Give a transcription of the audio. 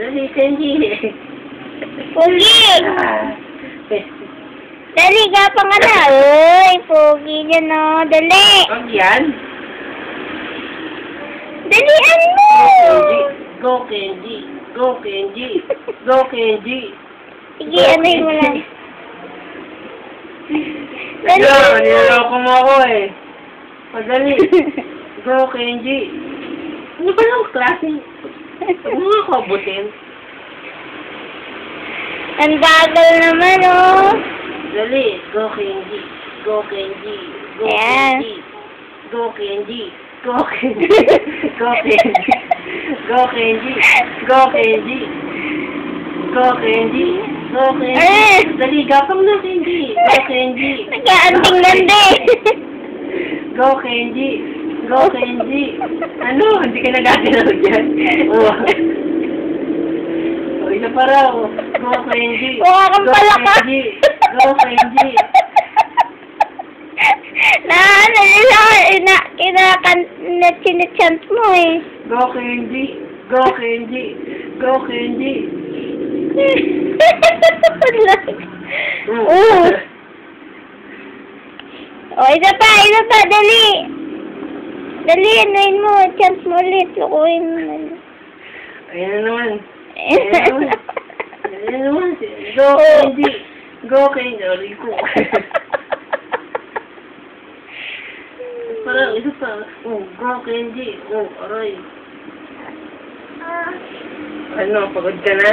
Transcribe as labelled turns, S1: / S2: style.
S1: Dali, Kenji.
S2: Pogi!
S1: Ah.
S2: Dali, gapang ka na. Uy, pogi niya, no. Dali!
S1: Pag yan.
S2: Dalian mo!
S1: Go, Kenji. Go, Kenji. Go, Kenji.
S2: Sige, ano mo lang. Dali!
S1: Kaya, niloloko mo ako eh. Madali. Go, Kenji. Ano ba lang klase? Huwag mo ako abutin.
S2: Ang bagal naman, oh.
S1: Dali. Go, Kenji. Go, Kenji. Go,
S2: Ayan.
S1: Kenji. Go, Kenji. Go, Kenji. Go, Kenji. Go, Kenji. Go, Kenji. Go, Kenji. Go, Kenji. Dali, gapang na, Kenji. Go, Kenji.
S2: Nag-aanting-landi.
S1: Go, Kenji. Go, Kenji. Ano? Hindi ka nagagalaw dyan. Oh. O, isa pa raw. Go, Kenji.
S2: Mukha kang
S1: Go,
S2: palaka.
S1: Kenji. Go, Kenji.
S2: Kinachant mo eh.
S1: Go, Kenji. Go, Kenji. Go, Kenji.
S2: Oo. O, isa pa, dali. Dali, anuin mo, chance mo ulit, lukuhin mo.
S1: Ayan na naman. Ayan na naman. Go, Kenji. Go, Kenji. Aray ko. Parang, isa pa. Oh, go, Kenji. Oh, aray. Ano, pagod ka na?